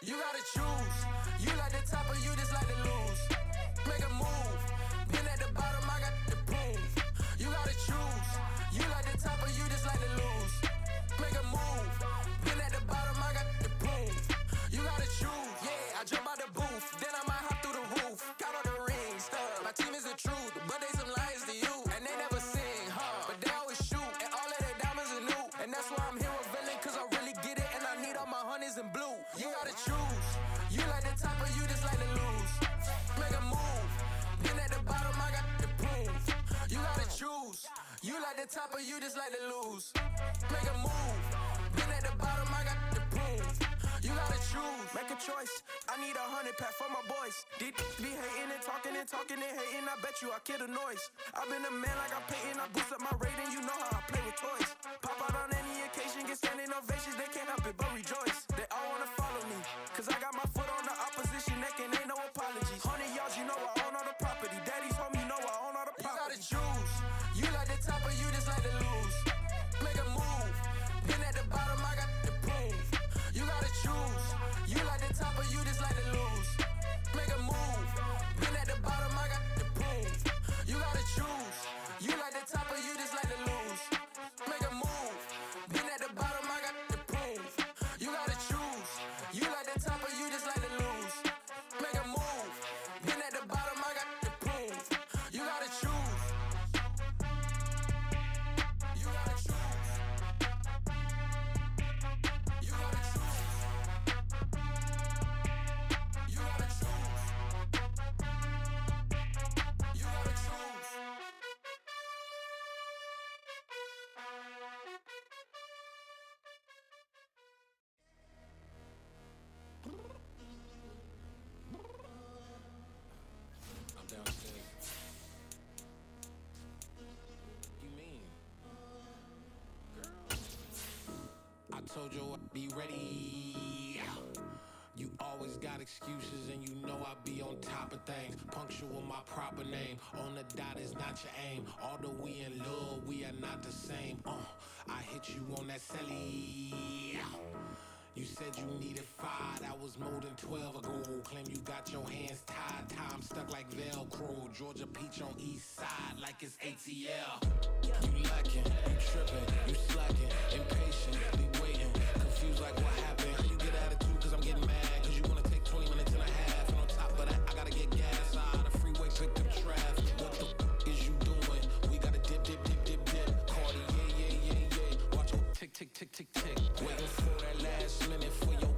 You gotta choose. You like the top or you just like to lose. Make a move. Been at the bottom, I got the proof. You gotta choose. You like the top or you just like to lose. Make a move. Been at the bottom, I got the proof. You gotta choose. Yeah, I jump out the booth. Then I might hop through the roof. Count on the rings. My team is the truth, but they some liars to you. And they never sing, huh? But they always shoot. And all of their diamonds are new. And that's why I'm here with villain, cause I really get it. And I need all my honeys in blue. You gotta choose. You like the top or you just like to lose. Make a move. Been at the bottom, I got the proof. You gotta choose. You like the top or you just like to lose. Make a move. Been at the bottom, I got the proof. You gotta choose. Make a choice. I need 100 pack for my boys. These be hating and talking and hating. I bet you I kill the noise. I've been a man like I'm Peyton. I boost up my rating. You know how I play with toys. Pop out on any occasion, get standing ovations. They can't help it but rejoice. They all wanna follow me, cause I got my foot on the opposition neck and ain't no apologies. 100 yards, you know I own all the property. Daddy's home, you know I own all the property. You gotta choose. You like the top or you just like to lose. Make a move. Been at the bottom, I got the proof. You gotta choose. You like the top or you just like to lose. Make a move. Been at the bottom, I got the proof. You gotta choose. You like the top or you just like to lose. Make a move. Been at the bottom, I got the proof. You gotta choose. You like the top or you just like to lose. Make a move. Been at the bottom, I got the proof. You gotta choose. You gotta choose. You gotta choose. You gotta choose. You gotta choose. I'm downstairs. You mean? Girl. I told you I'd be ready. You always got excuses and you know I be on top of things. Punctual my proper name. On the dot is not your aim. Although we in love, we are not the same. I hit you on that celly. You said you needed 5, that was more than 12 ago. Claim you got your hands tied, time stuck like Velcro. Georgia Peach on east side like it's ATL. You lacking, you tripping, you slacking, impatient, be waiting, confused like what happened. How you get attitude cause I'm getting mad, cause you wanna take 20 minutes and a half. And on top of that, I gotta get gas out of the freeway, picked up traffic. What the is you doing? We gotta dip, dip, dip, dip, dip. Cardi, yeah. Watch your tick, tick, tick, tick, tick. Waiting for that last minute for your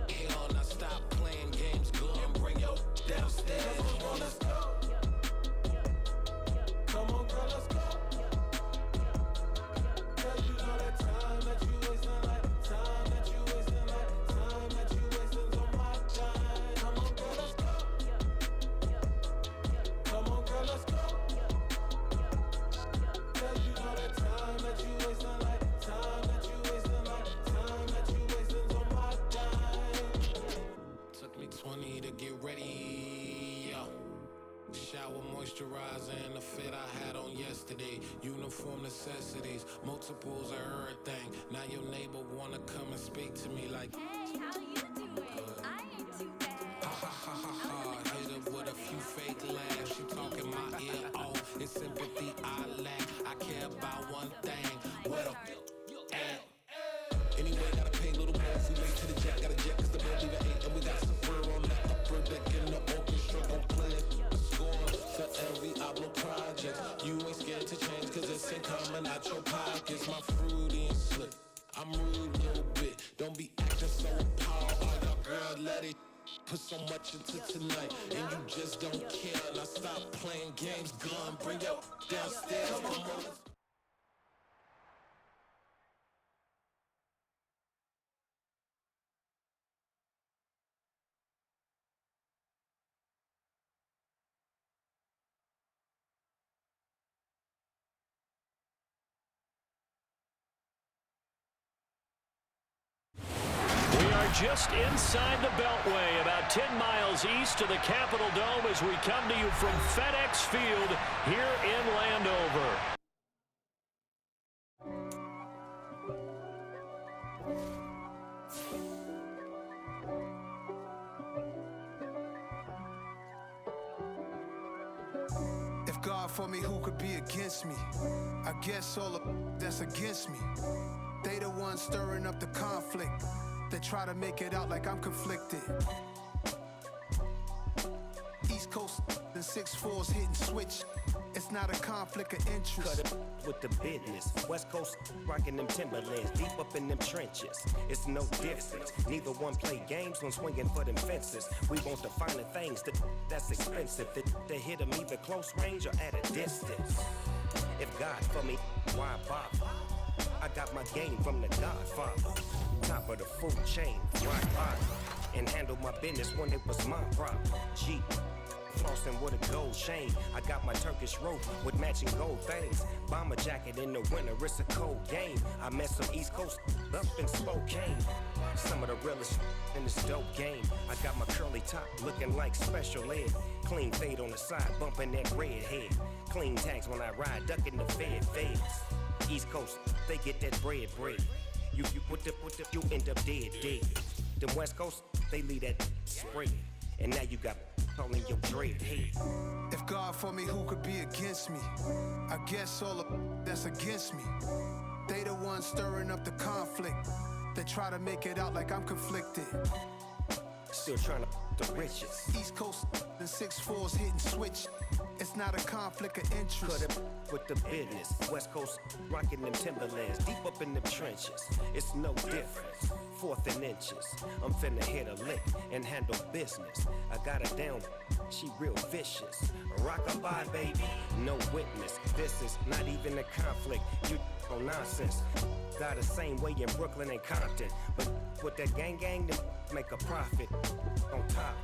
hell. Now stop playing games, go and bring your downstairs. Come on, let's go. Come on, girl, let's go. Cause you know that time that you wasting, like time that you wasting, like time that you wasting on my time. Come on, girl, let's go. Come on, girl, let's go. Cause you know that time that you wasting, like time that you wasting, like time that you wasting on my time. Took me 20 to get ready, yo. Shower moisturizer and the fit I had on yesterday. Uniform necessities, multiples of everything. Now your neighbor wanna come and speak to me like, Hey, how you doing? I ain't too bad. ha ha ha ha ha. Hit her with a few fake laughs. She talking my ear off. It's sympathy I lack. I care about one thing. Where the at? Anyway, gotta pay a little more. If we late to the jet, gotta jet cause the boat leave at 8. And we got some fur on the upper deck in the orchestra. Don't play it. Score for every Ablo project. You ain't scared to change cause it's ain't coming out your pockets. My fruity and slick. I'm rude a little bit. Don't be acting so appalled. All y'all girl, let it put so much into tonight. And you just don't care. Now stop playing games. Gun, bring your downstairs. Come on. Just inside the Beltway, about 10 miles east of the Capitol Dome as we come to you from FedEx Field here in Landover. If God for me, who could be against me? I guess all of that's against me. They the ones stirring up the conflict. They try to make it out like I'm conflicted. East Coast and 6'4's hitting switch. It's not a conflict of interest. Cut it with the business. West Coast rocking them Timberlands, deep up in them trenches. It's no difference. Neither one play games when swinging for them fences. We want the finer things that's expensive. They hit them either close range or at a distance. If God for me, why bother? I got my game from the Godfather. Top of the food chain, rock bottom. And handle my business when it was my problem. G. Flossing with a gold chain. I got my Turkish rope with matching gold things. Bomber jacket in the winter, it's a cold game. I met some East Coast up in Spokane. Some of the realest in this dope game. I got my curly top looking like special ed. Clean fade on the side, bumping that red head. Clean tags when I ride, ducking the feds. East Coast, they get that bread. You end up dead. Them West Coast, they leave that spread. And now you got calling your dread head. If God for me, who could be against me? I guess all of that's against me. They the ones stirring up the conflict. They try to make it out like I'm conflicted. Still trying to the riches. East Coast and 6'4's hitting switch. It's not a conflict of interest. Cut it with the business. West Coast rocking them Timberlands, deep up in them trenches. It's no difference. 4th and inches. I'm finna hit a lick and handle business. I got her down, she real vicious. Rock-a-bye, baby, no witness. This is not even a conflict. You on nonsense. Got the same way in Brooklyn and Compton. But with that gang, then make a profit. On top,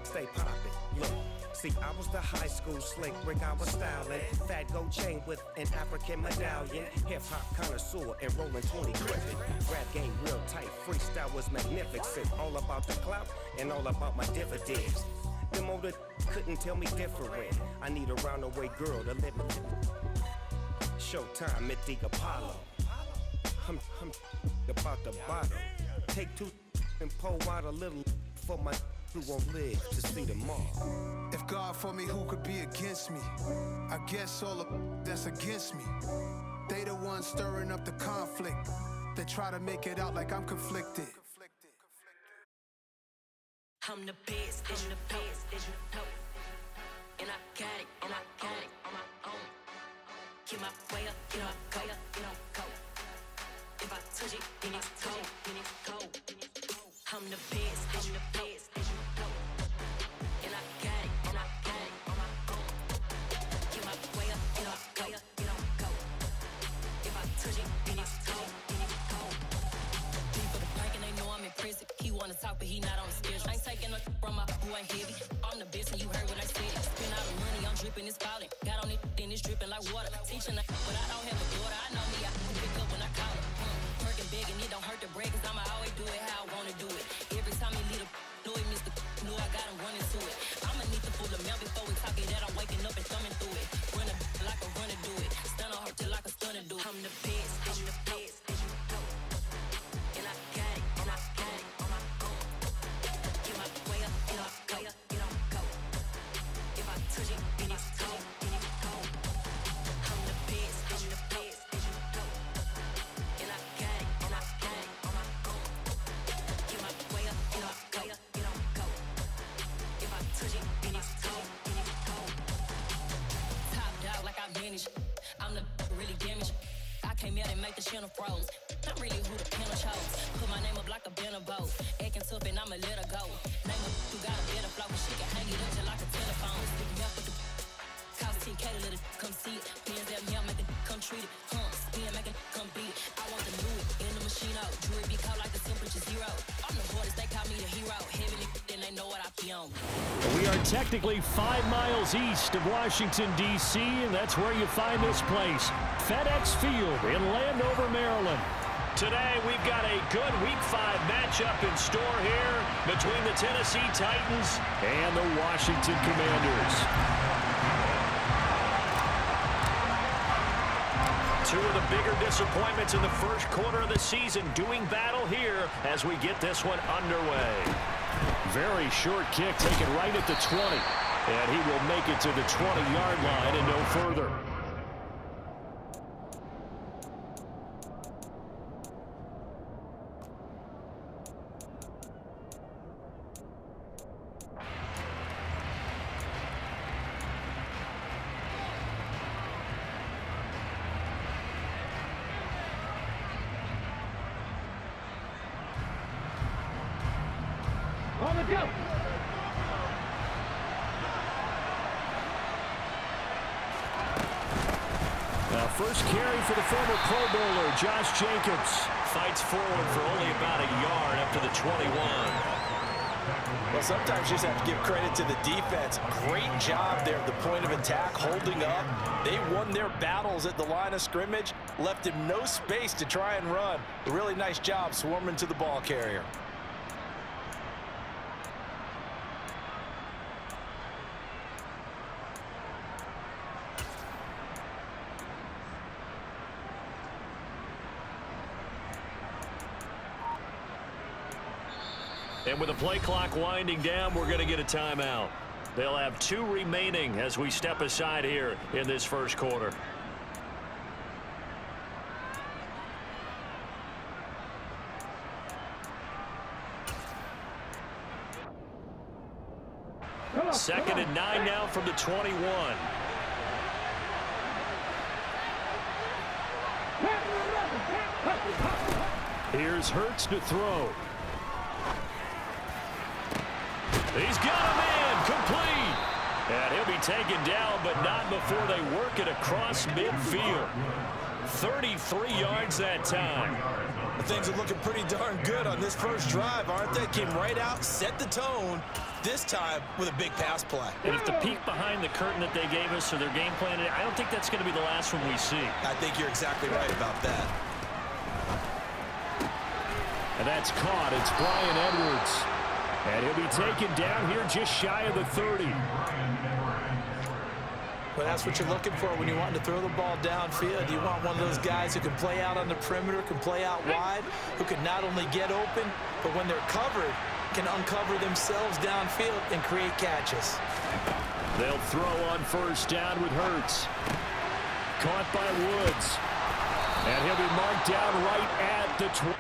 stay poppin'. Look. See, I was the high school slick Rick, I was styling. Fat gold chain with an African medallion. Hip-hop connoisseur and rolling 20 Griffin. Rap game real tight, freestyle was magnificent. All about the clout and all about my dividends. Them older couldn't tell me different. I need a roundaway girl to live with. Showtime at the Apollo. I'm about the bottom. Take 2 and pour out a little for my who won't live to see tomorrow. If God for me, who could be against me? I guess all of that's against me. They the ones stirring up the conflict. They try to make it out like I'm conflicted. I'm the best, as you know. And I got it on my own. Get my way up, get my way up, go. If I touch it, then it's cold. I'm the best, as you know. And I got it on my own. Get my way up, go. If I touch it, then it's cold. People thinking they know I'm impressive. He wanna talk, but he not on the schedule. I ain't taking nothing from my boy heavy. I'm the best, and you heard what I said. Spend all the money, I'm dripping, it's falling. Got on it, then it's dripping like water. Teaching, but I don't have a daughter. I know me, I can pick up when I call her. Working big, and it don't hurt to break, 'cause I'ma always do it how I wanna do it. Every time he lead a know it, Mr. Know I got him running to it. I'ma need to pull the mail before we talk it that I'm waking up and thumbing through it. Run a like a runner do it. Stun on her till like a stunner do it. I'm the best, as you know. And I got it on my own. Get my way up, go. If I touch it, then it's cold. I'm the best, as you know. And I got it on my own. Get my way up, go. If I touch it, then it's cold. Top dog like I manage. I'm the really damaged. I came out and make the channel froze. Not really who the panel chose. Put my name up like a banner boat. Acting tough and I'ma let her go. Name her who got a better flow, but she can hang it up just like a telephone. Stick me up with the cost 10K to let it come see it. Bands that me, I make it come treat it. Spin, make it come beat it. I want the new in the machine out. Jewelry be cold like the temperature 0. I'm the hardest, they call me the hero. Heavenly, then they know what I be on. We are technically 5 miles east of Washington, D.C., and that's where you find this place, FedEx Field in Landover, Maryland. Today, we've got a good Week 5 matchup in store here between the Tennessee Titans and the Washington Commanders. Two of the bigger disappointments in the first quarter of the season doing battle here as we get this one underway. Very short kick taken right at the 20. And he will make it to the 20-yard line and no further. On the go. First carry for the former Pro Bowler, Josh Jacobs. Fights forward for only about a yard up to the 21. Well, sometimes you just have to give credit to the defense. Great job there at the point of attack, holding up. They won their battles at the line of scrimmage, left him no space to try and run. A really nice job swarming to the ball carrier. And with the play clock winding down, we're going to get a timeout. They'll have 2 remaining as we step aside here in this first quarter. Second and 9 now from the 21. Here's Hurts to throw. He's got a man complete. And he'll be taken down, but not before they work it across midfield. 33 yards that time. Things are looking pretty darn good on this first drive, aren't they? Came right out, set the tone, this time with a big pass play. And if the peek behind the curtain that they gave us or their game plan, I don't think that's going to be the last one we see. I think you're exactly right about that. And that's caught. It's Brian Edwards. And he'll be taken down here just shy of the 30. Well, that's what you're looking for when you want to throw the ball downfield. You want one of those guys who can play out on the perimeter, can play out wide, who can not only get open, but when they're covered, can uncover themselves downfield and create catches. They'll throw on first down with Hurts. Caught by Woods. And he'll be marked down right at the 20.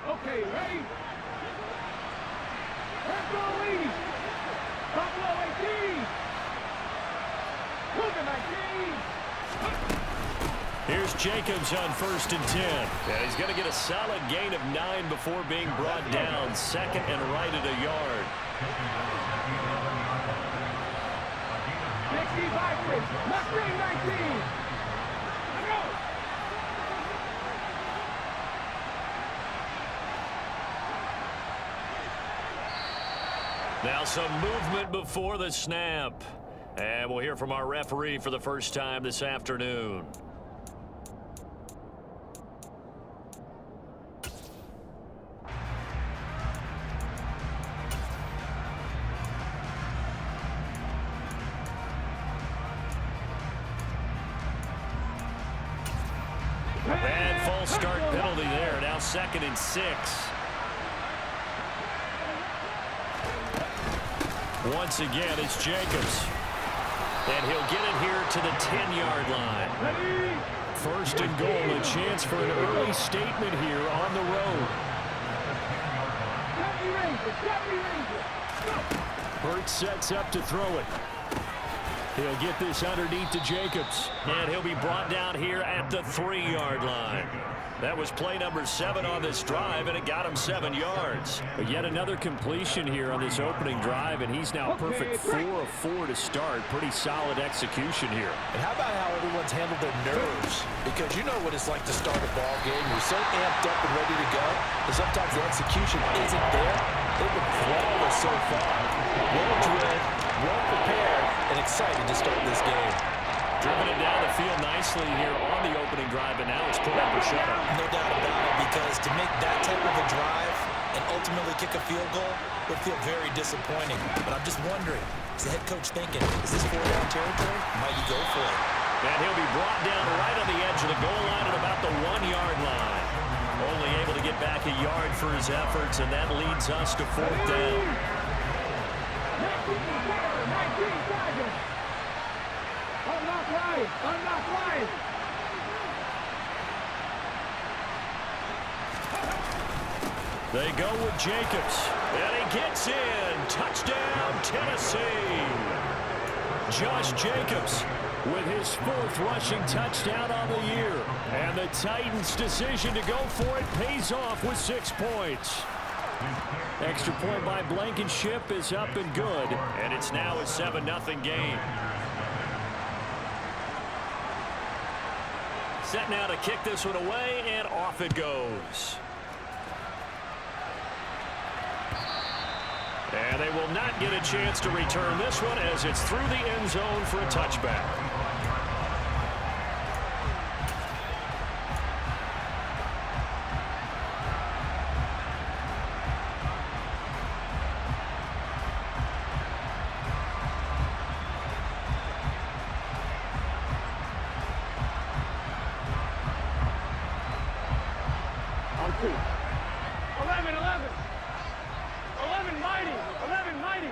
Okay, ready? Buffalo 80. Buffalo 18. Moving 19. Here's Jacobs on first and 10. Yeah, he's going to get a solid gain of 9 before being brought down. Second and right at a yard. 65, Mustang 19. Let's go. Now some movement before the snap. And we'll hear from our referee for the first time this afternoon. start penalty there. Now 2nd and 6. Once again, it's Jacobs. And he'll get it here to the 10-yard line. 1st and goal, a chance for an early statement here on the road. Hurt sets up to throw it. He'll get this underneath to Jacobs. And he'll be brought down here at the 3-yard line. That was play number 7 on this drive, and it got him 7 yards. But yet another completion here on this opening drive, and he's now perfect 4 of 4 to start. Pretty solid execution here. And how about how everyone's handled their nerves? Because you know what it's like to start a ball game. You're so amped up and ready to go, but sometimes the execution isn't there. They've been flawless so far. Well drilled, well prepared, and excited to start this game. Driven it down the field nicely here on the opening drive, and now it's put up or shut up. No doubt about it, because to make that type of a drive and ultimately kick a field goal would feel very disappointing. But I'm just wondering, is the head coach thinking, is this 4-down territory? Might you go for it? And he'll be brought down right on the edge of the goal line at about the 1-yard line. Only able to get back a yard for his efforts, and that leads us to 4th down. They go with Jacobs, and he gets in. Touchdown, Tennessee. Josh Jacobs with his 4th rushing touchdown on the year. And the Titans' decision to go for it pays off with 6 points. Extra point by Blankenship is up and good, and it's now a 7-0 game. Set now to kick this one away, and off it goes. And they will not get a chance to return this one as it's through the end zone for a touchback. On 2. 11, 11. 11 mighty. 11 mighty.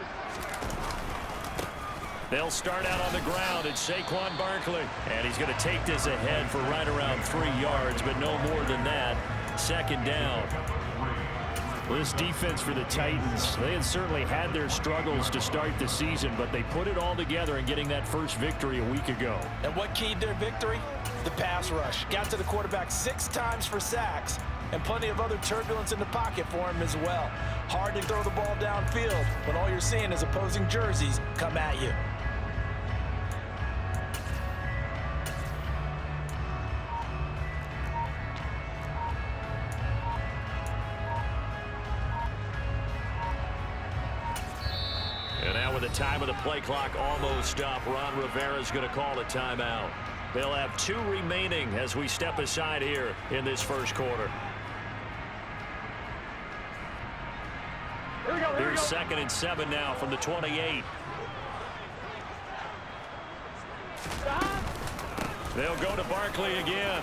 They'll start out on the ground. It's Saquon Barkley. And he's going to take this ahead for right around 3 yards, but no more than that. 2nd down. This defense for the Titans, they had certainly had their struggles to start the season, but they put it all together in getting that first victory a week ago. And what keyed their victory? The pass rush. Got to the quarterback 6 times for sacks, and plenty of other turbulence in the pocket for him as well. Hard to throw the ball downfield when all you're seeing is opposing jerseys come at you. And now with the time of the play clock almost up, Ron Rivera's going to call a timeout. They'll have 2 remaining as we step aside here in this first quarter. Here's 2nd and 7 now from the 28. They'll go to Barkley again.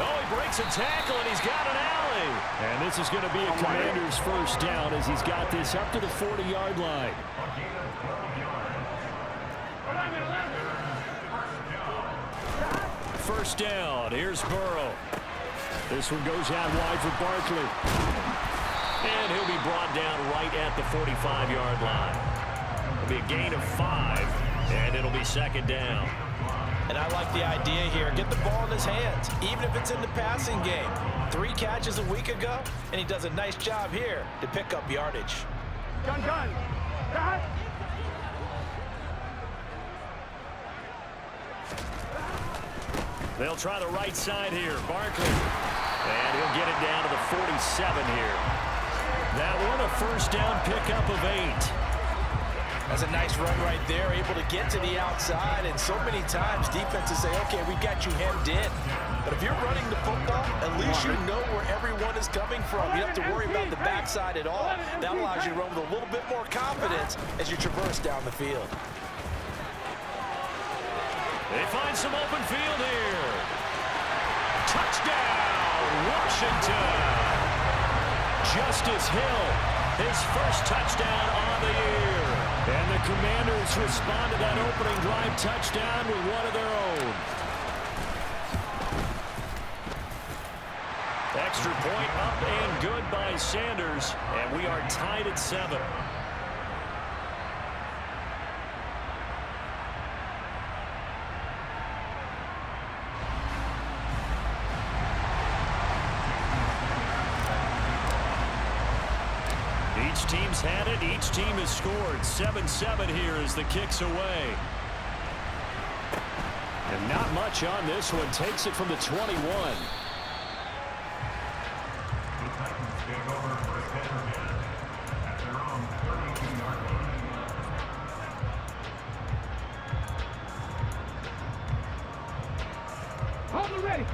Oh, he breaks a tackle, and he's got an alley. And this is going to be a Commander's first down as he's got this up to the 40-yard line. First down. Here's Burrow. This one goes out wide for Barkley. And he'll be brought down right at the 45-yard line. It'll be a gain of 5, and it'll be 2nd down. And I like the idea here. Get the ball in his hands, even if it's in the passing game. 3 catches a week ago, and he does a nice job here to pick up yardage. Gun. Got. They'll try the right side here. Barkley. And he'll get it down to the 47 here. That one a first down pickup of 8. That's a nice run right there, able to get to the outside, and so many times defenses say, okay, we got you hemmed in. But if you're running the football, at least you know where everyone is coming from. You don't have to worry about the backside at all. That allows you to run with a little bit more confidence as you traverse down the field. They find some open field here. Touchdown, Washington. Justice Hill, his first touchdown on the year. And the Commanders respond to that opening drive touchdown with one of their own. Extra point up and good by Sanders, and we are tied at 7. Each team's had it. Each team has scored. 7-7 here as the kick's away. And not much on this one. Takes it from the 21.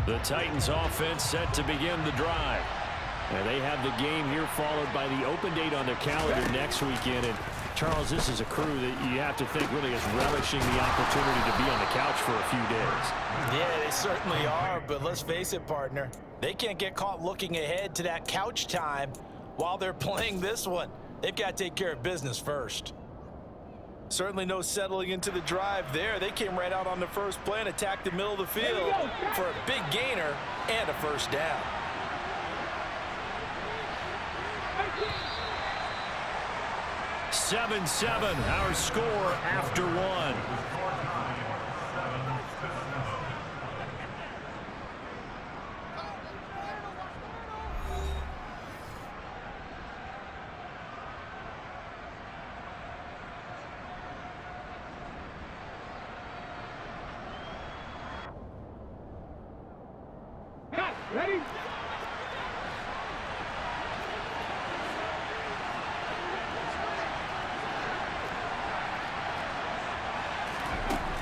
The Titans offense set to begin the drive. And they have the game here followed by the open date on their calendar next weekend. And Charles, this is a crew that you have to think really is relishing the opportunity to be on the couch for a few days. Yeah, they certainly are, but let's face it, partner. They can't get caught looking ahead to that couch time while they're playing this one. They've got to take care of business first. Certainly no settling into the drive there. They came right out on the first play and attacked the middle of the field for a big gainer and a first down. 7-7, our score after one. Ready?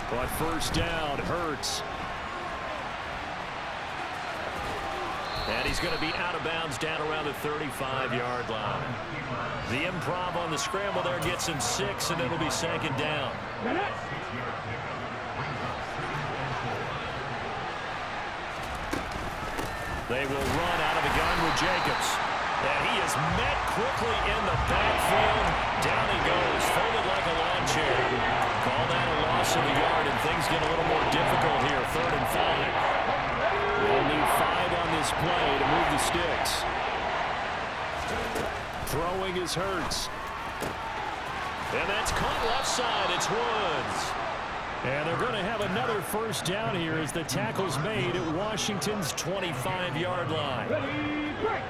But first down, Hurts. And he's going to be out of bounds down around the 35-yard line. The improv on the scramble there gets him 6, and it'll be second down. They will run out of the gun with Jacobs. And he is met quickly in the backfield. Down he goes, folded like a lawn chair. Call that a loss of a yard, and things get a little more difficult here. 3rd and 5. They'll need 5 on this play to move the sticks. Throwing is Hurts. And that's caught left side. It's Woods. And they're going to have another first down here as the tackle's made at Washington's 25-yard line. Ready, break.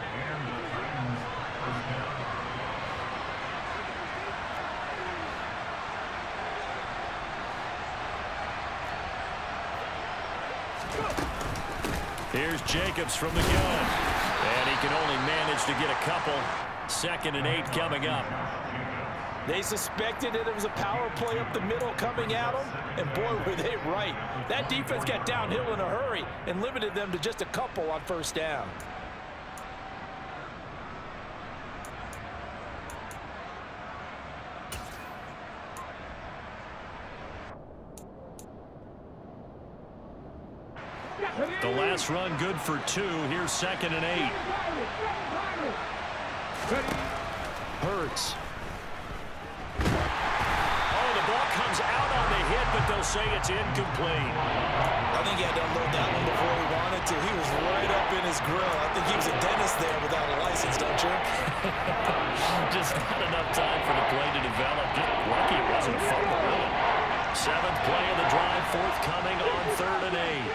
Here's Jacobs from the gun. And he can only manage to get a couple. 2nd and 8 coming up. They suspected that it was a power play up the middle coming at them, and boy, were they right. That defense got downhill in a hurry and limited them to just a couple on first down. The last run good for 2. Here's 2nd and 8. Hurts. Oh, the ball comes out on the hit, but they'll say it's incomplete. I think he had to unload that one before he wanted to. He was right up in his grill. I think he was a dentist there without a license, don't you? Just not enough time for the play to develop. Just lucky it wasn't a fumble, really. 7th play of the drive, forthcoming on 3rd and 8.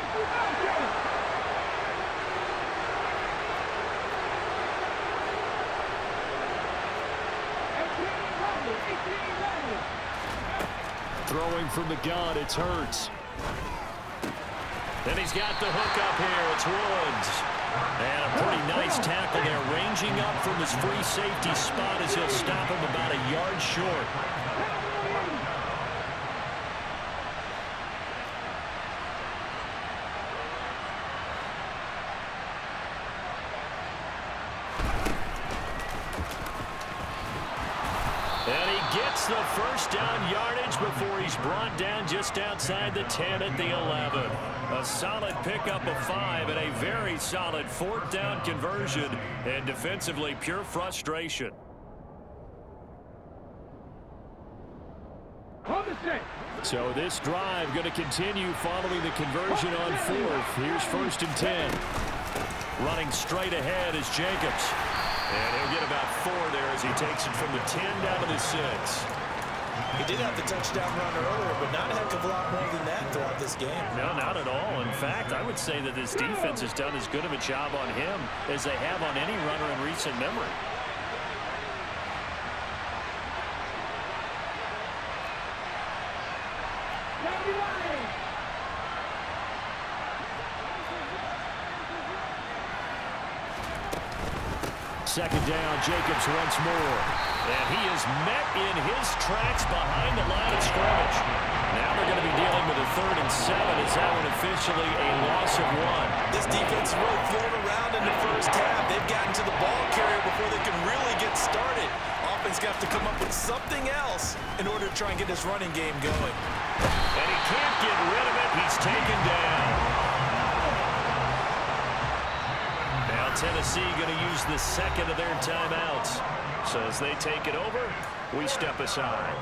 Throwing from the gun, it's Hurts. Then he's got the hook up here. It's Woods. And a pretty nice tackle there, ranging up from his free safety spot as he'll stop him about a yard short. And he gets the first down yardage before he's brought down just outside the 10 at the 11. A solid pickup of 5 and a very solid 4th down conversion, and defensively pure frustration. So this drive going to continue following the conversion on 4th. Here's 1st and 10. Running straight ahead is Jacobs. And he'll get about 4 there as he takes it from the 10 down to the 6. He did have the touchdown run earlier, but not a heck of a lot more than that throughout this game. No, not at all. In fact, I would say that this defense has done as good of a job on him as they have on any runner in recent memory. Second down, Jacobs once more. And he is met in his tracks behind the line of scrimmage. Now they're going to be dealing with a 3rd and 7 as that one officially a loss of 1. This defense really thrown around in the first half. They've gotten to the ball carrier before they can really get started. Offense got to come up with something else in order to try and get this running game going. And he can't get rid of it. He's taken down. Tennessee going to use the second of their timeouts. So as they take it over, we step aside.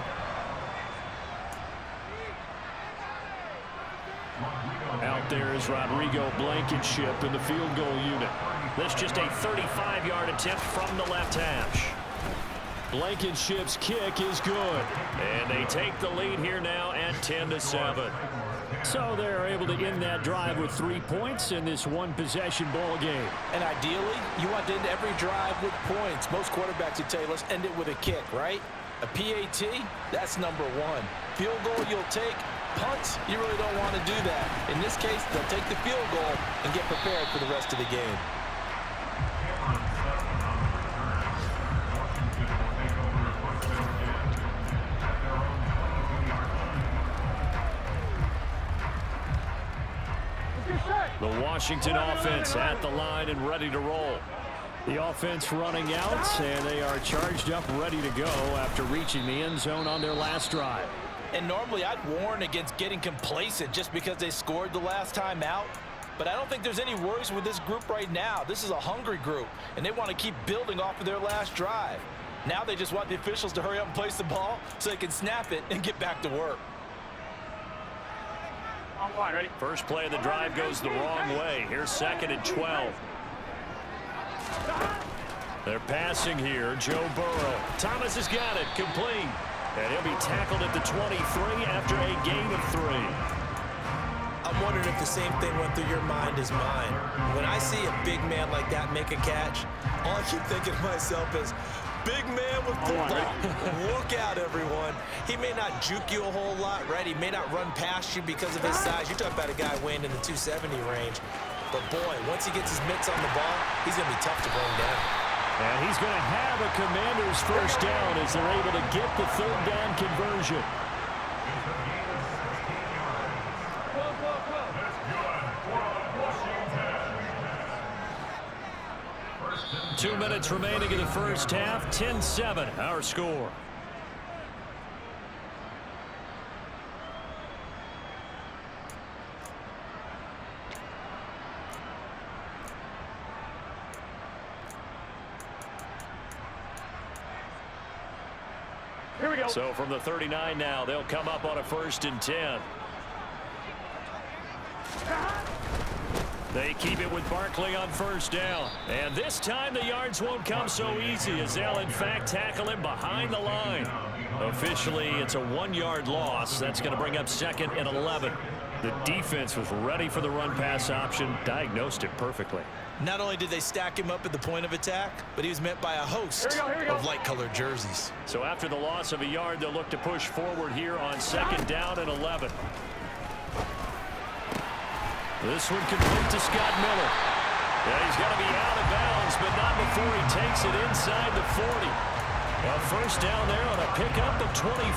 Out there is Rodrigo Blankenship in the field goal unit. That's just a 35-yard attempt from the left hash. Blankenship's kick is good. And they take the lead here now at 10-7. So they're able to end that drive with 3 points in this one-possession ball game. And ideally, you want to end every drive with points. Most quarterbacks would tell you, let's end it with a kick, right? A PAT, that's number 1. Field goal you'll take. Punts, you really don't want to do that. In this case, they'll take the field goal and get prepared for the rest of the game. The Washington offense at the line and ready to roll. The offense running out, and they are charged up, ready to go after reaching the end zone on their last drive. And normally I'd warn against getting complacent just because they scored the last time out. But I don't think there's any worries with this group right now. This is a hungry group, and they want to keep building off of their last drive. Now they just want the officials to hurry up and place the ball so they can snap it and get back to work. Ready? First play of the drive goes the wrong way. Here's 2nd and 12. They're passing here. Joe Burrow. Thomas has got it. Complete. And he'll be tackled at the 23 after a gain of 3. I'm wondering if the same thing went through your mind as mine. When I see a big man like that make a catch, all I keep thinking to myself is, big man with football. Look out, everyone. He may not juke you a whole lot, right? He may not run past you because of his size. You're talking about a guy weighing in the 270 range. But, boy, once he gets his mitts on the ball, he's going to be tough to bring down. And he's going to have a Commander's first down as they're able to get the 3rd down conversion. 2 minutes remaining in the first half. 10-7, our score. Here we go. So from the 39 now, they'll come up on a 1st and 10. They keep it with Barkley on 1st down. And this time the yards won't come so easy as they'll in fact tackle him behind the line. Officially, it's a 1-yard loss. That's going to bring up 2nd and 11. The defense was ready for the run-pass option, diagnosed it perfectly. Not only did they stack him up at the point of attack, but he was met by a host of light-colored jerseys. So after the loss of a yard, they'll look to push forward here on 2nd down and 11. This one complete to Scott Miller. Yeah, he's going to be out of bounds, but not before he takes it inside the 40. A 1st down there on a pickup of 25.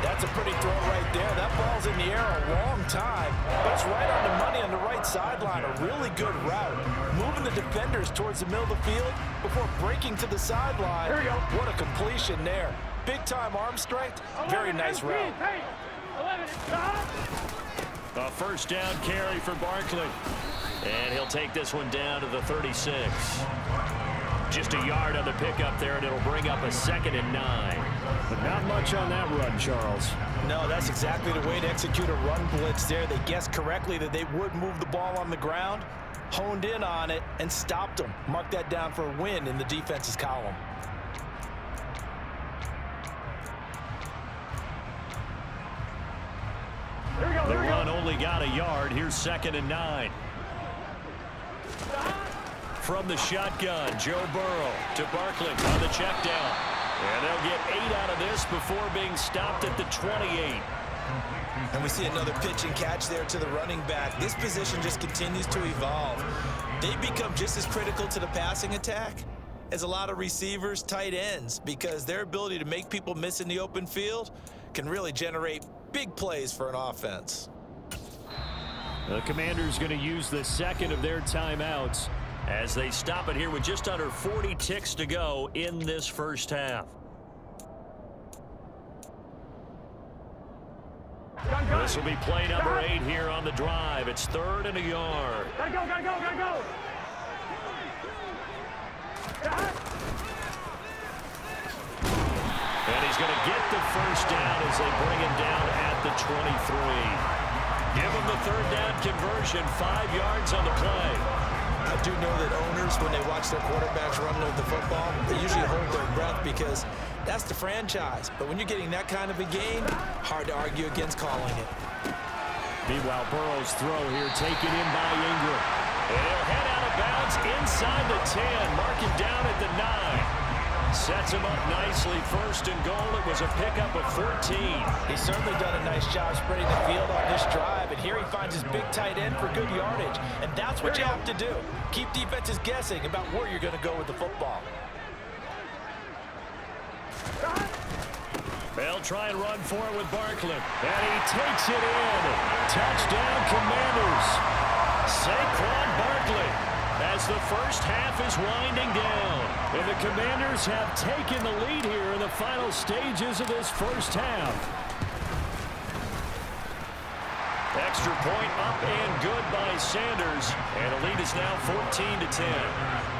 That's That's a pretty throw right there. That ball's in the air a long time, but it's right on the money on the right sideline. A really good route. Moving the defenders towards the middle of the field before breaking to the sideline. Here we go. What a completion there. Big-time arm strength. Very nice route. A first down carry for Barkley. And he'll take this one down to the 36. Just a yard on the pickup there, and it'll bring up a 2nd and 9. But not much on that run, Charles. No, that's exactly the way to execute a run blitz there. They guessed correctly that they would move the ball on the ground, honed in on it, and stopped them. Mark that down for a win in the defense's column. The run only got a yard. Here's 2nd and 9. From the shotgun, Joe Burrow to Barkley on the check down. And they'll get 8 out of this before being stopped at the 28. And we see another pitch and catch there to the running back. This position just continues to evolve. They become just as critical to the passing attack as a lot of receivers, tight ends, because their ability to make people miss in the open field can really generate big plays for an offense. The Commanders going to use the second of their timeouts as they stop it here with just under 40 ticks to go in this first half. This will be play number 8 here on the drive. It's 3rd and a yard. Gotta go, gotta go, gotta go. And he's going to get the first down as they bring him down at the 23. Give him the 3rd down conversion, 5 yards on the play. I do know that owners, when they watch their quarterbacks run with the football, they usually hold their breath because that's the franchise. But when you're getting that kind of a game, hard to argue against calling it. Meanwhile, Burrow's throw here taken in by Ingram. And he'll head out of bounds inside the 10, mark him down at the 9. Sets him up nicely, 1st and goal. It was a pickup of 14. He's certainly done a nice job spreading the field on this drive, and here he finds his big tight end for good yardage. And that's what you have to do. Keep defenses guessing about where you're going to go with the football. They'll try and run for it with Barkley. And he takes it in. Touchdown, Commanders. Saquon Barkley as the first half is winding down. And the Commanders have taken the lead here in the final stages of this first half. Extra point up and good by Sanders. And the lead is now 14-10.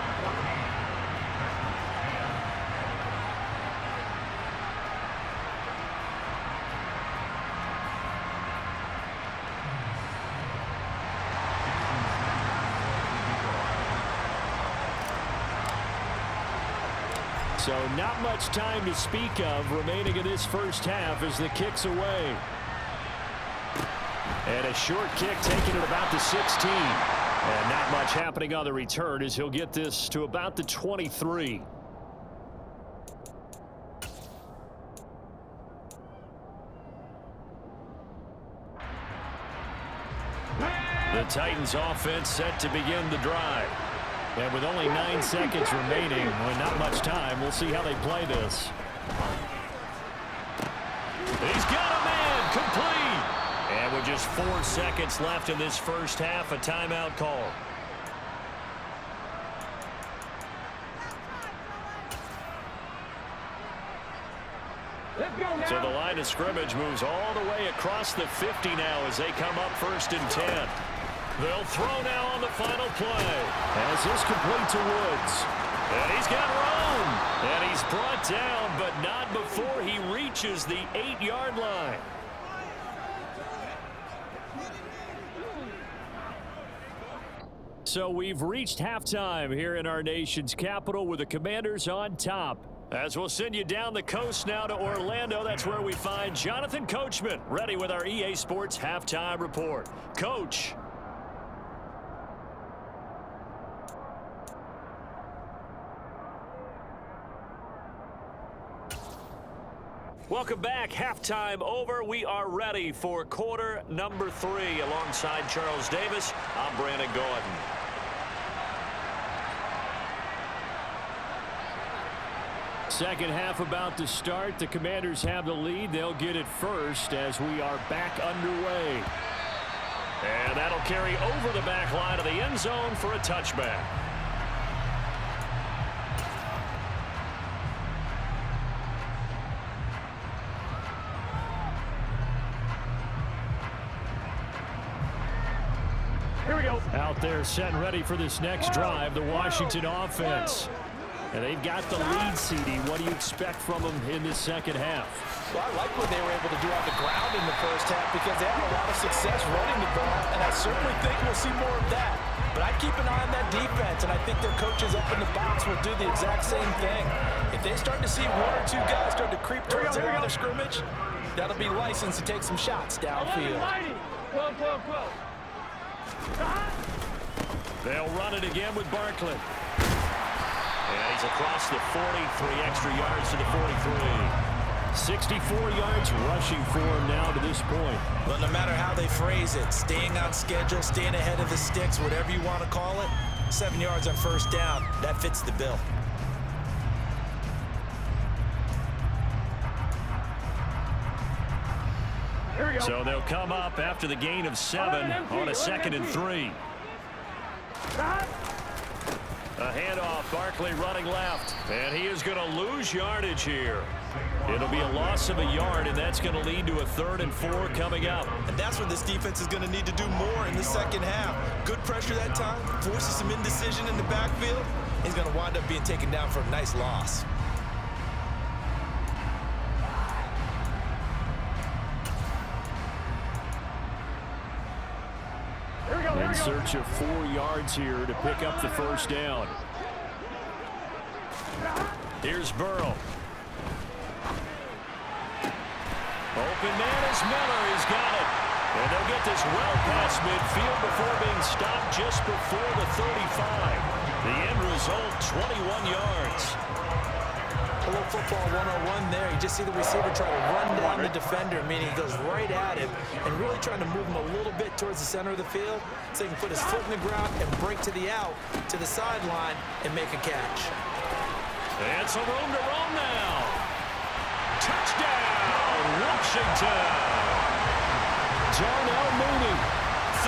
So not much time to speak of remaining in this first half as the kick's away. And a short kick taken at about the 16. And not much happening on the return as he'll get this to about the 23. The Titans offense set to begin the drive. And with only 9 seconds remaining, with not much time, we'll see how they play this. He's got a man, complete. And with just 4 seconds left in this first half, a timeout call. So the line of scrimmage moves all the way across the 50 now as they come up 1st and 10. They'll throw now on the final play. As this complete to Woods. And he's got room. And he's brought down, but not before he reaches the 8-yard line. So we've reached halftime here in our nation's capital with the Commanders on top. As we'll send you down the coast now to Orlando, that's where we find Jonathan Coachman ready with our EA Sports halftime report. Coach. Welcome back. Halftime over. We are ready for quarter number 3. Alongside Charles Davis, I'm Brandon Gordon. Second half about to start. The Commanders have the lead. They'll get it first as we are back underway. And that'll carry over the back line of the end zone for a touchback. Here we go. Out there set and ready for this next drive, the Washington offense. And they've got the lead, CD. What do you expect from them in this second half? Well, I like what they were able to do on the ground in the first half because they had a lot of success running the ball, and I certainly think we'll see more of that. But I keep an eye on that defense, and I think their coaches up in the box will do the exact same thing. If they start to see one or two guys start to creep towards the line of scrimmage, that'll be licensed to take some shots downfield. They'll run it again with Barkley. And he's across the 40, 3 extra yards to the 43. 64 yards rushing for him now to this point. Well, no matter how they phrase it, staying on schedule, staying ahead of the sticks, whatever you want to call it, 7 yards on first down, that fits the bill. Here we go. So they'll come up after the gain of 7 on a 2nd and 3. A handoff, Barkley running left, and he is going to lose yardage here. It'll be a loss of a yard, and that's going to lead to a 3rd and 4 coming up. And that's what this defense is going to need to do more in the second half. Good pressure that time, forces some indecision in the backfield. He's going to wind up being taken down for a nice loss. In search of 4 yards here to pick up the first down. Here's Burrow. Open man is Miller. He's got it. And they'll get this well past midfield before being stopped just before the 35. The end result, 21 yards. A little football 101 there. You just see the receiver try to run down the defender, meaning he goes right at him and really trying to move him a little bit towards the center of the field so he can put his foot in the ground and break to the out, to the sideline, and make a catch. And some room to roam now. Touchdown, Washington. Darnell Mooney,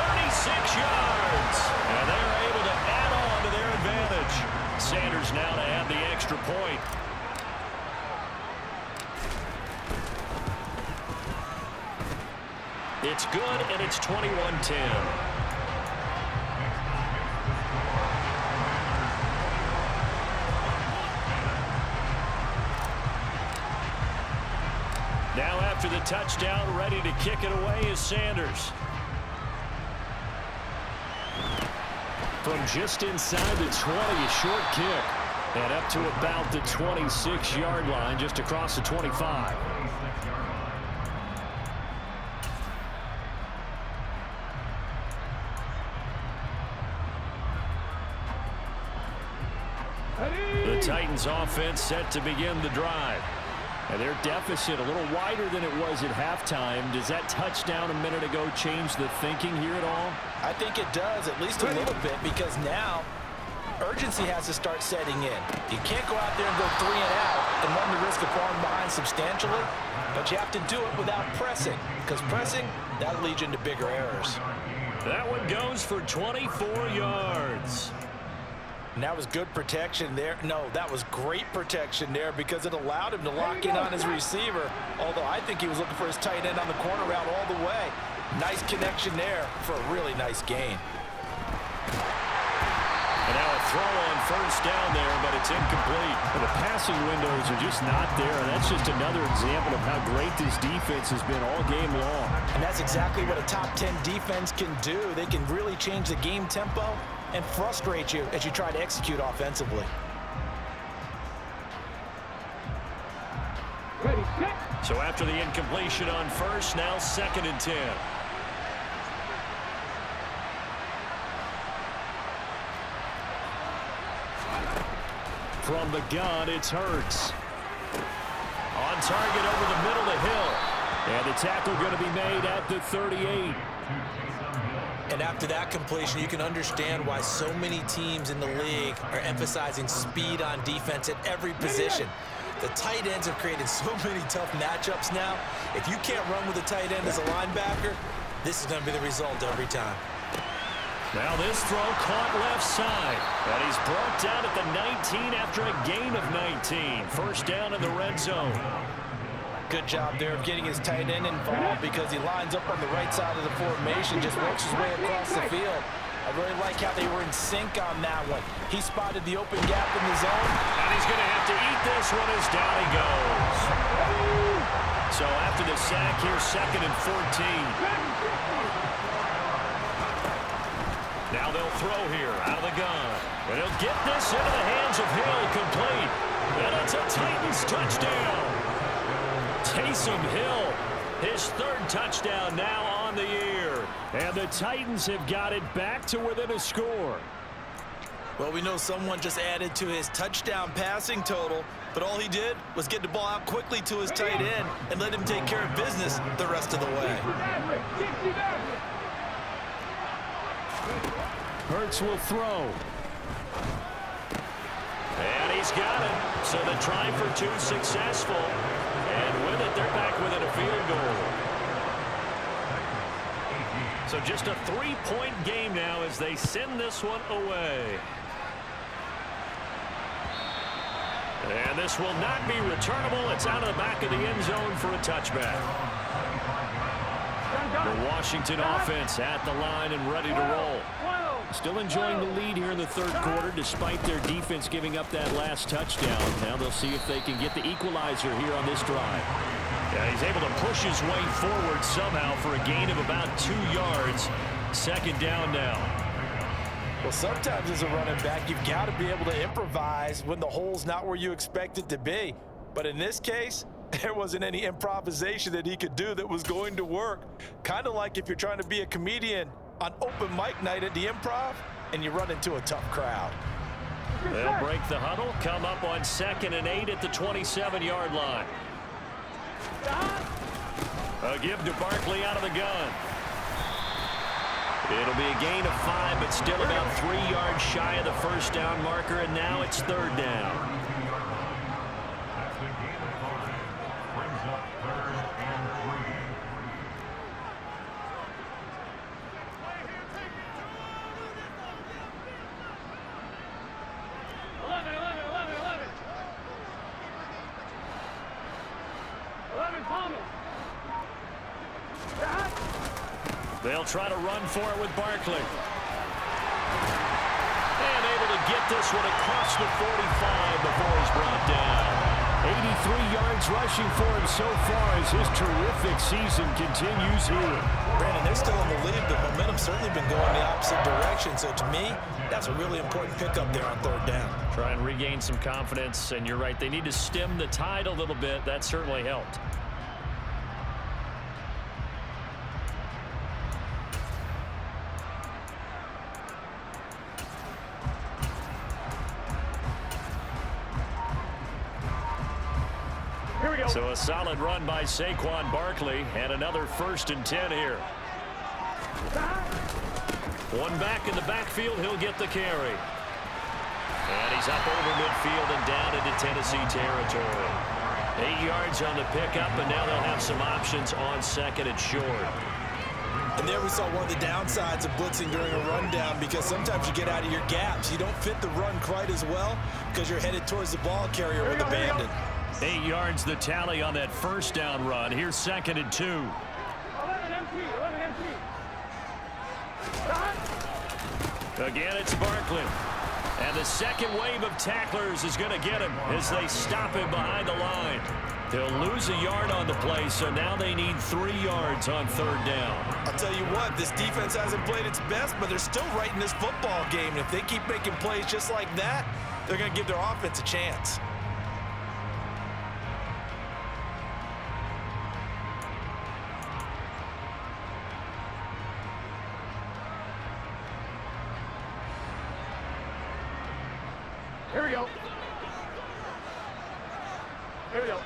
36 yards. And they're able to add on to their advantage. Sanders now to add the extra point. It's good, and it's 21-10. Now after the touchdown, ready to kick it away is Sanders. From just inside the 20, a short kick. And up to about the 26-yard line, just across the 25. The Titans offense set to begin the drive. And their deficit a little wider than it was at halftime. Does that touchdown a minute ago change the thinking here at all? I think it does, at least a little bit, because now urgency has to start setting in. You can't go out there and go 3 and out and run the risk of falling behind substantially, but you have to do it without pressing, because pressing, that'll lead you into bigger errors. That one goes for 24 yards. And that was good protection there. No, that was great protection there because it allowed him to lock in on his receiver, although I think he was looking for his tight end on the corner route all the way. Nice connection there for a really nice gain. And now a throw on first down there, but it's incomplete. And the passing windows are just not there. That's just another example of how great this defense has been all game long. And that's exactly what a top 10 defense can do. They can really change the game tempo and frustrate you as you try to execute offensively. Ready, set. So after the incompletion on first, now 2nd and 10. From the gun, it's Hurts. On target over the middle to Hill. And the tackle going to be made at the 38. And after that completion, you can understand why so many teams in the league are emphasizing speed on defense at every position. The tight ends have created so many tough matchups now. If you can't run with a tight end as a linebacker, this is going to be the result every time. Now this throw caught left side. And he's brought down at the 19 after a gain of 19. First down in the red zone. Good job there of getting his tight end involved because he lines up on the right side of the formation, just works his way across the field. I really like how they were in sync on that one. He spotted the open gap in the zone. And he's going to have to eat this one as down he goes. So after the sack here, 2nd and 14. Now they'll throw here out of the gun. And he'll get this into the hands of Hill, complete. And it's a Titans touchdown. Taysom Hill, his 3rd touchdown now on the year. And the Titans have got it back to within a score. Well, we know someone just added to his touchdown passing total, but all he did was get the ball out quickly to his tight end and let him take care of business the rest of the way. Hurts will throw. And he's got it. So the try for 2 successful. And with it, they're back within a field goal. So just a 3-point game now as they send this one away. And this will not be returnable. It's out of the back of the end zone for a touchback. The Washington offense at the line and ready to roll. Still enjoying the lead here in the 3rd quarter despite their defense giving up that last touchdown. Now they'll see if they can get the equalizer here on this drive. Yeah, he's able to push his way forward somehow for a gain of about 2 yards. 2nd down now. Well, sometimes as a running back, you've got to be able to improvise when the hole's not where you expect it to be. But in this case, there wasn't any improvisation that he could do that was going to work. Kind of like if you're trying to be a comedian on open mic night at the Improv and you run into a tough crowd. They'll break the huddle, come up on 2nd and 8 at the 27-yard line. A give to Barkley out of the gun. It'll be a gain of 5, but still about 3 yards shy of the 1st down marker, and now it's 3rd down. They'll try to run for it with Barkley. And able to get this one across the 45 before he's brought down. 83 yards rushing for him so far as his terrific season continues here. Brandon, they're still in the lead. The momentum's certainly been going the opposite direction. So to me, that's a really important pickup there on 3rd down. Try and regain some confidence. And you're right, they need to stem the tide a little bit. That certainly helped. So a solid run by Saquon Barkley and another 1st and 10 here. One back in the backfield, he'll get the carry. And he's up over midfield and down into Tennessee territory. 8 yards on the pickup, and now they'll have some options on 2nd and short. And there we saw one of the downsides of blitzing during a rundown because sometimes you get out of your gaps. You don't fit the run quite as well because you're headed towards the ball carrier with abandon. 8 yards the tally on that 1st down run. Here's 2nd and 2. 11 empty. Again, it's Barkley. And the 2nd wave of tacklers is going to get him as they stop him behind the line. They'll lose a yard on the play, so now they need 3 yards on 3rd down. I'll tell you what, this defense hasn't played its best, but they're still right in this football game. And if they keep making plays just like that, they're going to give their offense a chance. Here we go. Here we go.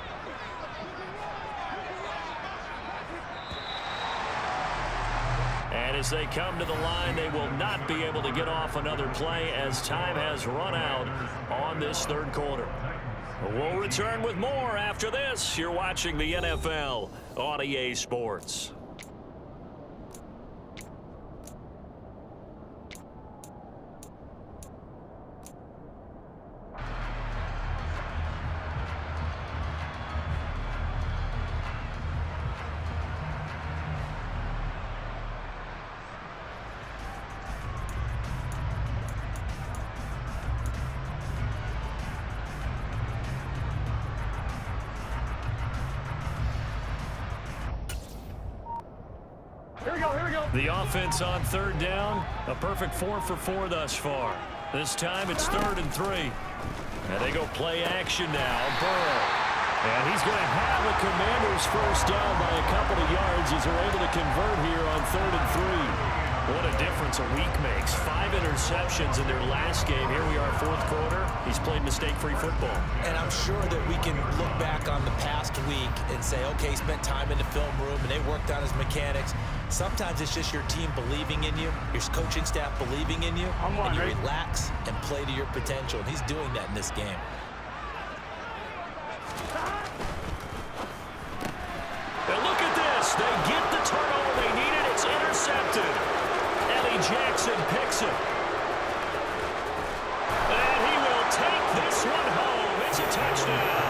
And as they come to the line, they will not be able to get off another play as time has run out on this 3rd quarter. We'll return with more after this. You're watching the NFL on EA Sports. The offense on third down, a perfect 4 for 4 thus far. This time it's 3rd and 3. And they go play action now. Burrow. And he's going to have the Commanders first down by a couple of yards as they're able to convert here on 3rd and 3. What a difference a week makes. 5 interceptions in their last game. Here we are, 4th quarter. He's played mistake-free football. And I'm sure that we can look back on the past week and say, okay, he spent time in the film room and they worked on his mechanics. Sometimes it's just your team believing in you, your coaching staff believing in you, and you relax and play to your potential. And he's doing that in this game. And look at this. They get the turnover they needed. It's intercepted. Eddie Jackson picks it. And he will take this one home. It's a touchdown.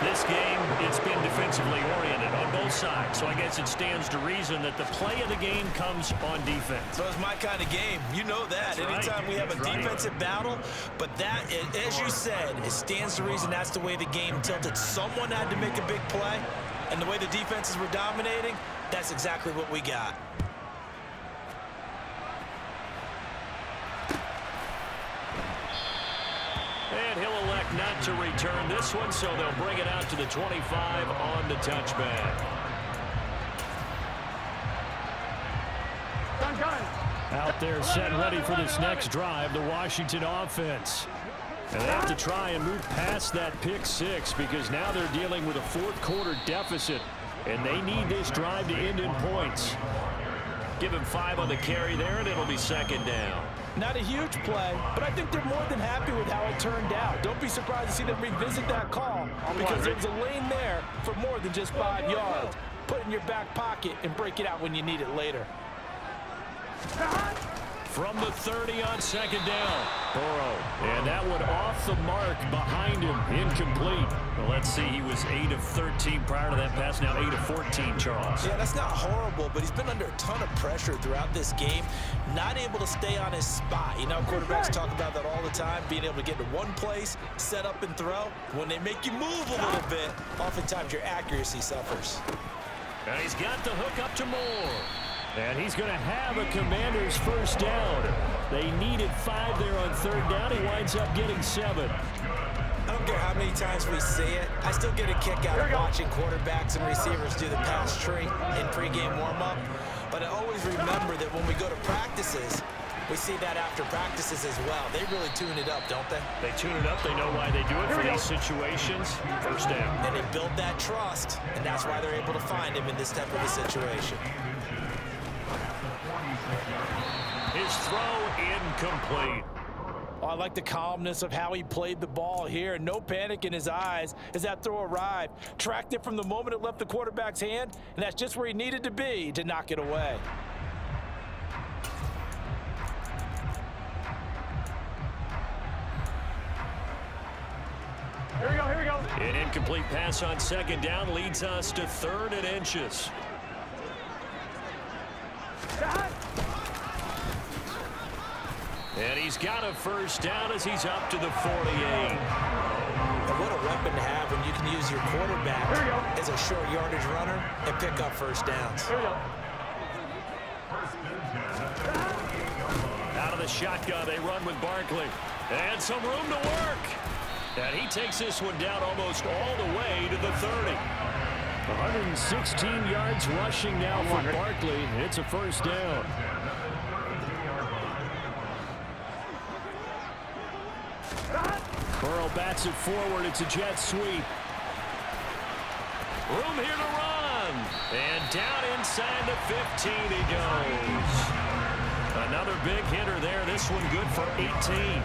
This game, it's been defensively oriented on both sides, so I guess it stands to reason that the play of the game comes on defense. So it's my kind of game. You know that. That's Anytime right. we have a That's defensive battle, but that, as you said, it stands to reason that's the way the game tilted. Someone had to make a big play, and the way the defenses were dominating, that's exactly what we got. And he'll elect not to return this one, so they'll bring it out to the 25 on the touchback. Out there set and ready for this next drive, the Washington offense. And they have to try and move past that pick 6 because now they're dealing with a 4th quarter deficit, and they need this drive to end in points. Give him 5 on the carry there, and it'll be 2nd down. Not a huge play, but I think they're more than happy with how it turned out. Don't be surprised to see them revisit that call because there's a lane there for more than just 5 yards. Put it in your back pocket and break it out when you need it later. From the 30 on 2nd down, Burrow. And that one off the mark behind him, incomplete. Well, let's see, he was 8 of 13 prior to that pass, now 8 of 14, Charles. Yeah, that's not horrible, but he's been under a ton of pressure throughout this game, not able to stay on his spot. You know, quarterbacks talk about that all the time, being able to get to one place, set up and throw. When they make you move a little bit, oftentimes your accuracy suffers. And he's got the hook up to Moore. And he's going to have a Commanders first down. They needed 5 there on 3rd down. He winds up getting 7. I don't care how many times we see it. I still get a kick out of watching quarterbacks and receivers do the pass tree in pregame warm-up. But I always remember that when we go to practices, we see that after practices as well. They really tune it up, don't they? They tune it up. They know why they do it for these situations. First down. And they build that trust, and that's why they're able to find him in this type of a situation. His throw incomplete. Oh, I like the calmness of how he played the ball here. No panic in his eyes as that throw arrived. Tracked it from the moment it left the quarterback's hand, and that's just where he needed to be to knock it away. Here we go. An incomplete pass on 2nd down leads us to 3rd and inches. And he's got a first down as he's up to the 48. And what a weapon to have when you can use your quarterback as a short yardage runner and pick up first downs. Out of the shotgun, they run with Barkley. And some room to work. And he takes this one down almost all the way to the 30. 116 yards rushing now for Barkley. It's a first down. Burrow bats it forward. It's a jet sweep. Room here to run. And down inside the 15 he goes. Another big hitter there. This one good for 18.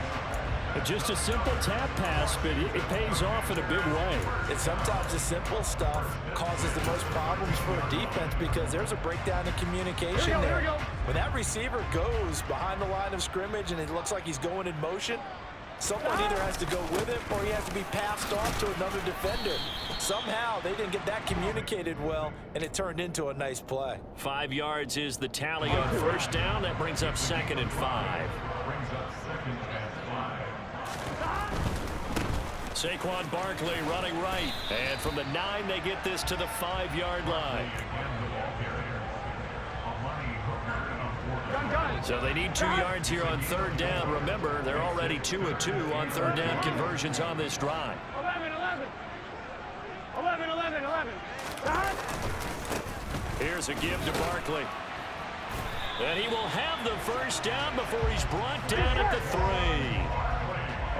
Just a simple tap pass, but it pays off in a big way. And sometimes the simple stuff causes the most problems for a defense because there's a breakdown in communication there. When that receiver goes behind the line of scrimmage and it looks like he's going in motion, someone either has to go with him or he has to be passed off to another defender. Somehow they didn't get that communicated well, and it turned into a nice play. 5 yards is the tally on first down. That brings up 2nd and 5. Saquon Barkley running right. And from the 9, they get this to the 5-yard line. So they need 2 yards here on 3rd down. Remember, they're already 2 of 2 on 3rd down conversions on this drive. 11. Here's a give to Barkley. And he will have the first down before he's brought down at the 3.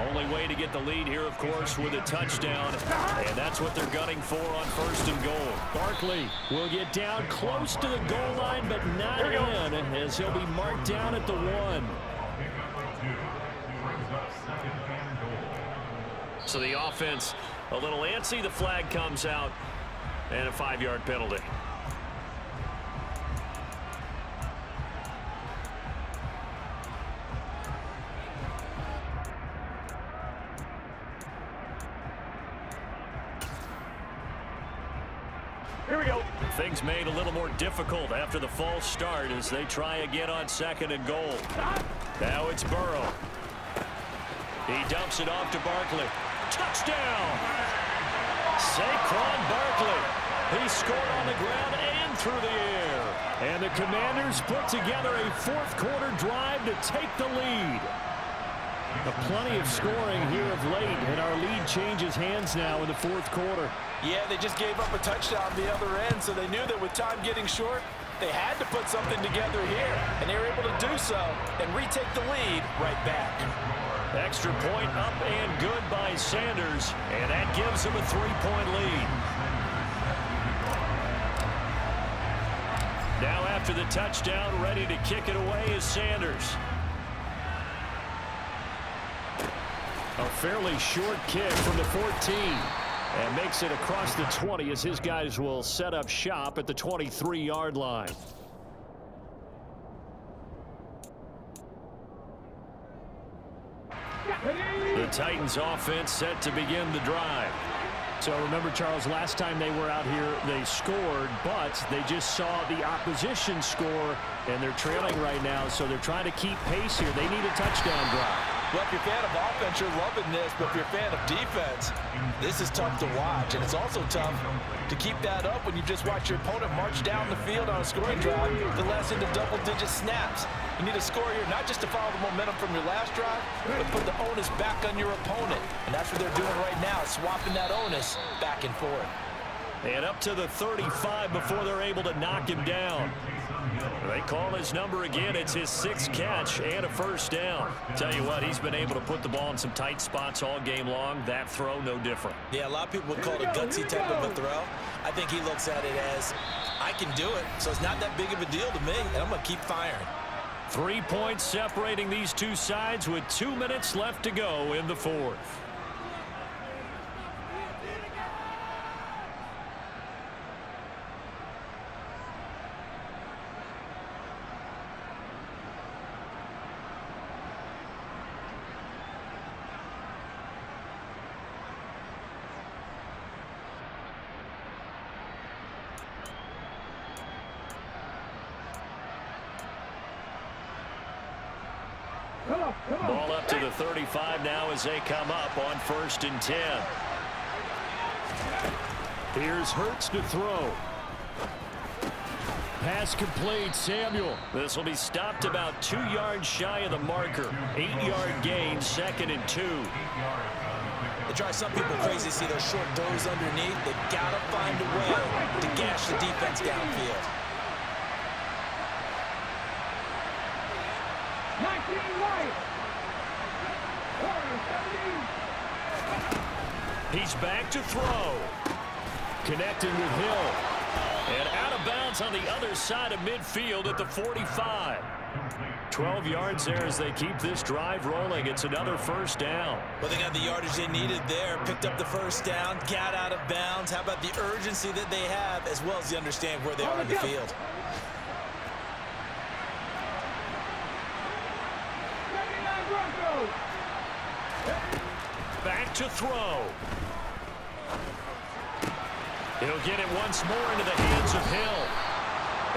Only way to get the lead here, of course, with a touchdown. And that's what they're gunning for on 1st and goal. Barkley will get down close to the goal line, but not in, as he'll be marked down at the 1. So the offense a little antsy. The flag comes out, and a 5-yard penalty. Here we go. Things made a little more difficult after the false start as they try again on 2nd and goal. Now it's Burrow. He dumps it off to Barkley. Touchdown! Saquon Barkley. He scored on the ground and through the air. And the Commanders put together a 4th quarter drive to take the lead. Plenty of scoring here of late, and our lead changes hands now in the 4th quarter. Yeah, they just gave up a touchdown the other end, so they knew that with time getting short, they had to put something together here, and they were able to do so and retake the lead right back. Extra point up and good by Sanders, and that gives him a 3-point lead. Now after the touchdown, ready to kick it away is Sanders. A fairly short kick from the 14. And makes it across the 20 as his guys will set up shop at the 23-yard line. The Titans offense set to begin the drive. So remember, Charles, last time they were out here, they scored, but they just saw the opposition score, and they're trailing right now, so they're trying to keep pace here. They need a touchdown drive. Well, if you're a fan of offense, you're loving this, but if you're a fan of defense, this is tough to watch, and it's also tough to keep that up when you just watch your opponent march down the field on a scoring drive the last into double-digit snaps. You need a score here, not just to follow the momentum from your last drive, but put the onus back on your opponent, and that's what they're doing right now, swapping that onus back and forth. And up to the 35 before they're able to knock him down. They call his number again. It's his 6th catch and a first down. Tell you what, he's been able to put the ball in some tight spots all game long. That throw, no different. Yeah, a lot of people would call it a gutsy type of a throw. I think he looks at it as, I can do it, so it's not that big of a deal to me, and I'm going to keep firing. 3 points separating these two sides with 2 minutes left to go in the 4th. Ball up to the 35 now as they come up on 1st and 10. Here's Hurts to throw. Pass complete, Samuel. This will be stopped about 2 yards shy of the marker. 8-yard gain, 2nd and 2. It drives some people crazy to see those short throws underneath. They've got to find a way to gash the defense downfield. 19 right. He's back to throw. Connecting with Hill. And out of bounds on the other side of midfield at the 45. 12 yards there as they keep this drive rolling. It's another first down. Well, they got the yardage they needed there. Picked up the first down, got out of bounds. How about the urgency that they have, as well as they understand where they are in the field? Back to throw. He'll get it once more into the hands of Hill.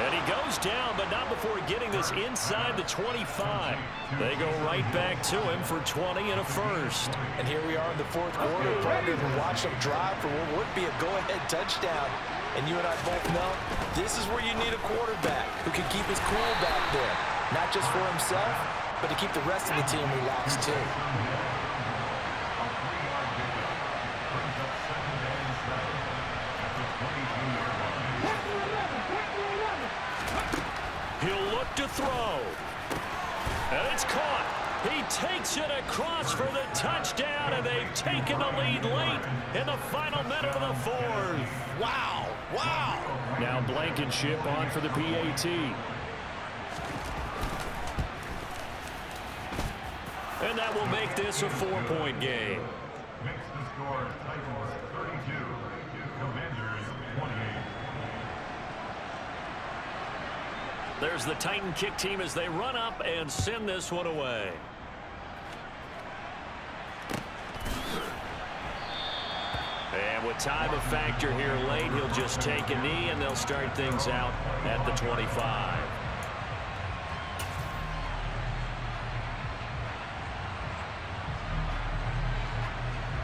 And he goes down, but not before getting this inside the 25. They go right back to him for 20 and a first. And here we are in the fourth quarter, partner, to watch them drive for what would be a go-ahead touchdown. And you and I both know this is where you need a quarterback who can keep his cool back there. Not just for himself, but to keep the rest of the team relaxed too. He'll look to throw. And it's caught. He takes it across for the touchdown, and they've taken the lead late in the final minute of the fourth. Wow, wow. Now Blankenship on for the PAT. And that will make this a 4-point game. Makes the score Titans 32, Commanders 28. There's the Titan kick team as they run up and send this one away. And with time a factor here late, he'll just take a knee and they'll start things out at the 25.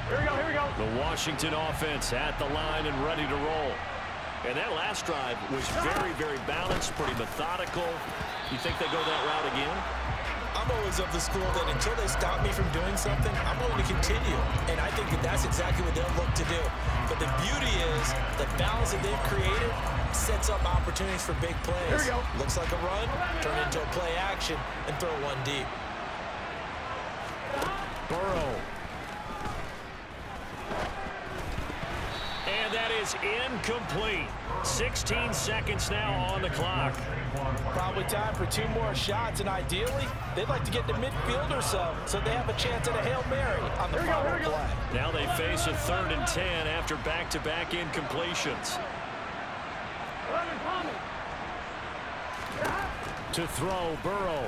Here we go, here we go. The Washington offense at the line and ready to roll. And that last drive was very, very balanced, pretty methodical. You think they go that route again? I'm always of the school that until they stop me from doing something, I'm going to continue. And I think that that's exactly what they'll look to do. But the beauty is the balance that they've created sets up opportunities for big plays. Here we go. Looks like a run, turn into a play action, and throw one deep. Burrow. And that is incomplete. 16 seconds now on the clock. Probably time for 2 more shots, and ideally, they'd like to get to midfield or so they have a chance at a Hail Mary on the final play. Now they face a 3rd and 10 after back-to-back incompletions. To throw, Burrow.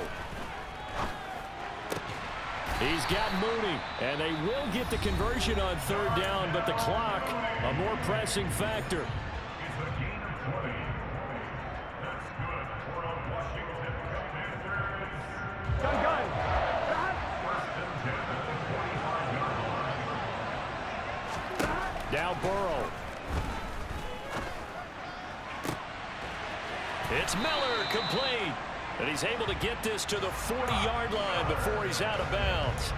He's got Mooney, and they will get the conversion on 3rd down, but the clock, a more pressing factor. It's a gain of 20. That's good for a Washington Commanders. Gun. First and 10 at the 25-yard line. Now Burrow. It's Miller, complete. And he's able to get this to the 40-yard line before he's out of bounds.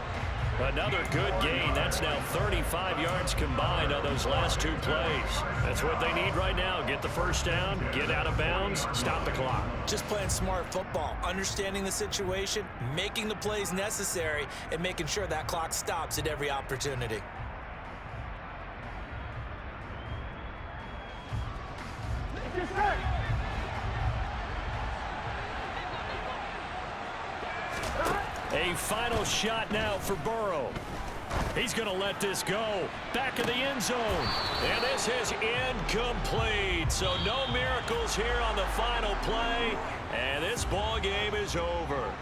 Another good gain. That's now 35 yards combined on those last 2 plays. That's what they need right now. Get the first down, get out of bounds, stop the clock. Just playing smart football, understanding the situation, making the plays necessary, and making sure that clock stops at every opportunity. A final shot now for Burrow. He's going to let this go. Back in the end zone. And this is incomplete. So no miracles here on the final play. And this ball game is over.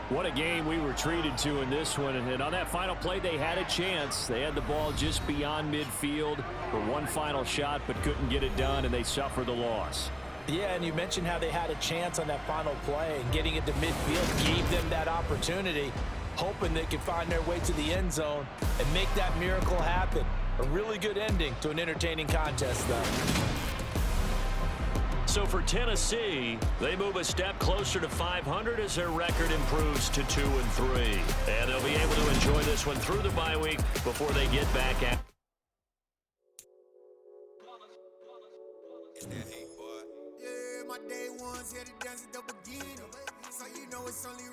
What a game we were treated to in this one. And on that final play, they had a chance. They had the ball just beyond midfield for one final shot, but couldn't get it done, and they suffered the loss. Yeah, and you mentioned how they had a chance on that final play, and getting it to midfield gave them that opportunity, hoping they could find their way to the end zone and make that miracle happen. A really good ending to an entertaining contest, though. So for Tennessee, they move a step closer to 500 as their record improves to 2-3. And they'll be able to enjoy this one through the bye week before they get back at